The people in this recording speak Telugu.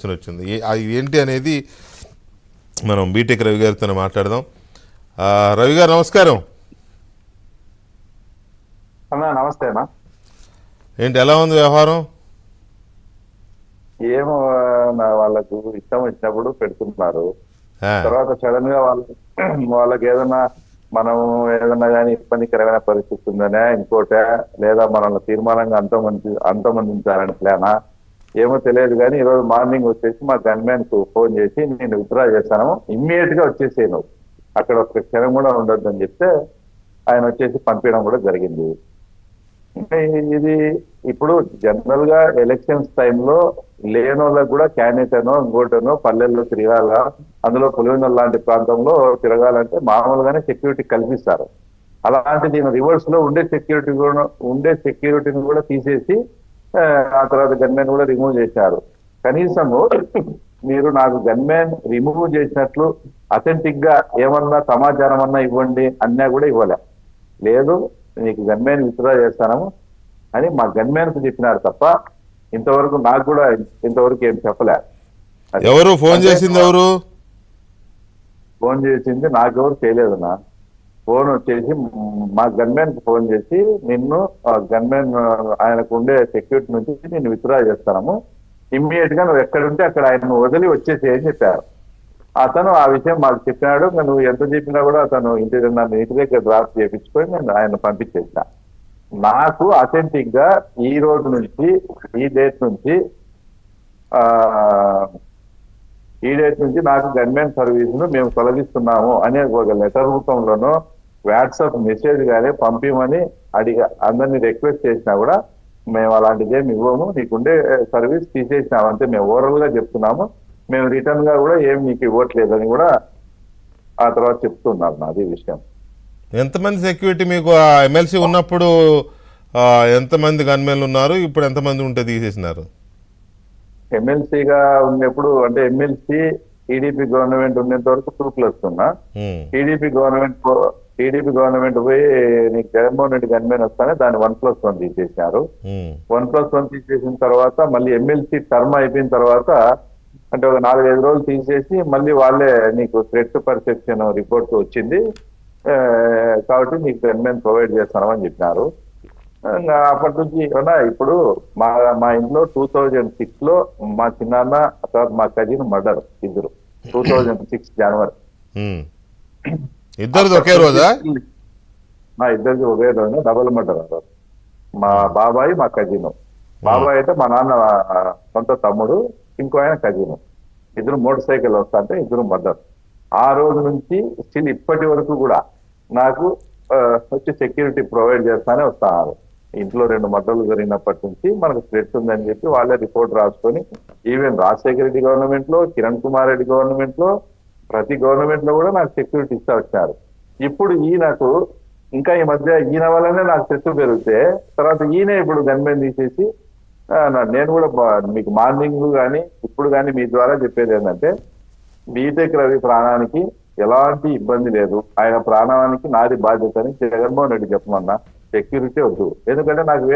క్వశ్చన్ వచ్చింది. అది ఏంటి అనేది మనం బీటెక్ రవి గారితో మాట్లాడదాం. రవి గారు నమస్కారం. నమస్తే అన్న. ఏంటి ఎలా ఉంది వ్యవహారం? ఏమో వాళ్ళకు ఇష్టం వచ్చినప్పుడు పెడుతున్నారు. ఆ, తర్వాత సడన్ గా వాళ్ళకి ఏదైనా మనం ఏదన్నా కానీ ఇబ్బందికరమైన పరిస్థితి ఉందనే ఇంకోట, లేదా మనల్ని తీర్మానంగా అంతమందించాలని ప్లానా ఏమో తెలియదు. కానీ ఈ రోజు మార్నింగ్ వచ్చేసి మా గన్మ్యాన్ కు ఫోన్ చేసి నేను విత్డ్రా చేశాను, ఇమ్మీడియట్ గా వచ్చేసే, నువ్వు అక్కడ ఒక క్షణం కూడా ఉండొద్దు అని చెప్తే ఆయన వచ్చేసి పంపించడం కూడా జరిగింది. ఇంకా ఇది ఇప్పుడు జనరల్ గా ఎలక్షన్స్ టైంలో లేని వాళ్ళకి కూడా క్యాండిడేట్ అనో ఇంకోటనో పల్లెల్లో తిరగాల, అందులో పులివెందుల లాంటి ప్రాంతంలో తిరగాలంటే మామూలుగానే సెక్యూరిటీ కల్పిస్తారు. అలాంటి దీని రివర్స్ లో ఉండే సెక్యూరిటీని కూడా తీసేసి ఆ తర్వాత గన్మ్యాన్ కూడా రిమూవ్ చేశారు. కనీసము మీరు నాకు గన్మ్యాన్ రిమూవ్ చేసినట్లు అథెంటిక్ గా ఏమన్నా సమాచారం అన్నా ఇవ్వండి అన్నా కూడా ఇవ్వలే. లేదు నీకు గన్మ్యాన్ విత్డ్రా చేస్తాను అని మా గన్మ్యాన్ కు చెప్పినారు తప్ప ఇంతవరకు నాకు కూడా ఇంతవరకు ఏం చెప్పలే. ఎవరు ఫోన్ చేసింది? ఎవరు ఫోన్ చేసింది? నాకెవరు చేయలేదన్నా. ఫోన్ వచ్చేసి మా గన్మ్యాన్ కు ఫోన్ చేసి నిన్ను గన్మ్యాన్ ఆయనకు ఉండే సెక్యూరిటీ నుంచి నేను విత్డ్రా చేస్తాను, ఇమ్మీడియట్ గా నువ్వు ఎక్కడుంటే అక్కడ ఆయన వదిలి వచ్చేసి అని చెప్పారు. అతను ఆ విషయం మాకు చెప్పినాడు. నువ్వు ఎంత చెప్పినా కూడా అతను నన్ను ఇంటి దగ్గర డ్రాప్ చేయించుకొని నేను ఆయన పంపించేసా. నాకు అథెంటిక్ గా ఈ రోజు నుంచి ఈ డేట్ నుంచి నాకు గన్మ్యాన్ సర్వీస్ ను మేము తొలగిస్తున్నాము అనే ఒక లెటర్ రూపంలోనో వాట్సాప్ మెసేజ్ గానే పంపిమని అందరినీ రిక్వెస్ట్ చేసినా కూడా మేము అలాంటిది ఏమి ఇవ్వము, నీకుండే సర్వీస్ తీసేసినామంటే మేము ఓవరాల్ గా చెప్తున్నాము, మేము రిటర్న్ గా కూడా ఏం నీకు ఇవ్వట్లేదని కూడా ఆ తర్వాత చెప్తున్నారు. నాది విషయం. ఎంతమంది సెక్యూరిటీ మీకు ఎమ్మెల్సీ ఉన్నప్పుడు ఎంతమంది గన్మెన్లు ఉన్నారు, ఇప్పుడు ఎంతమంది ఉంటే తీసేసినారు? ఎమ్మెల్సీగా ఉన్నప్పుడు అంటే ఎమ్మెల్సీ టీడీపీ గవర్నమెంట్ ఉన్నంత వరకు 2+ ఉన్నా. టీడీపీ గవర్నమెంట్ పోయి నీకు జగన్మోహన్ రెడ్డి గన్మెన్ వస్తానే దాన్ని 1+1 తీసేసినారు. 1+1 తీసేసిన తర్వాత మళ్ళీ ఎమ్మెల్సీ టర్మ్ అయిపోయిన తర్వాత అంటే ఒక 4-5 రోజులు తీసేసి మళ్ళీ వాళ్ళే నీకు థ్రెట్ పర్సెప్షన్ రిపోర్ట్ వచ్చింది కాబట్టి నీకు గన్మెన్ ప్రొవైడ్ చేస్తామని చెప్పినారు. అప్పటి నుంచి ఇప్పుడు మా ఇంట్లో 2006 లో మా చిన్నాన్న తర్వాత మా కజిన్ మర్డర్ ఇద్దరు 2006 జనవరి. ఇద్దరిది ఒకే రోజా? మా ఇద్దరికి ఒకే రోజు డబుల్ మర్డర్ అన్నారు. మా బాబాయ్ మా కజిన్. బాబాయ్ అయితే మా నాన్న సొంత తమ్ముడు, ఇంకో ఆయన కజిన్. ఇద్దరు మోటార్ సైకిల్ వస్తా అంటే ఇద్దరు మర్డర్. ఆ రోజు నుంచి స్టిల్ ఇప్పటి వరకు కూడా నాకు వచ్చి సెక్యూరిటీ ప్రొవైడ్ చేస్తానే వస్తున్నారు. ఇంట్లో 2 మర్డర్లు జరిగినప్పటి నుంచి మనకు థ్రెట్ ఉందని చెప్పి వాళ్ళే రిపోర్ట్ రాసుకొని ఈవెన్ రాజశేఖర రెడ్డి గవర్నమెంట్ లో, కిరణ్ కుమార్ రెడ్డి గవర్నమెంట్ లో, ప్రతి గవర్నమెంట్ లో కూడా నాకు సెక్యూరిటీ ఇస్తా వచ్చారు. ఇప్పుడు ఈయనకు ఇంకా ఈ మధ్య ఈయన వల్లనే నాకు థ్రెట్ పెరిగితే తర్వాత ఈయనే ఇప్పుడు గన్మెన్ తీసేసి నేను కూడా మీకు మార్నింగ్ కానీ ఇప్పుడు కానీ మీ ద్వారా చెప్పేది ఏంటంటే బీటెక్ రవి ప్రాణానికి ఎలాంటి ఇబ్బంది లేదు, ఆయన ప్రాణానికి నాది బాధ్యత అని జగన్మోహన్ రెడ్డి చెప్పమన్నా. సెక్యూరిటీ వద్దు, ఎందుకంటే నాకు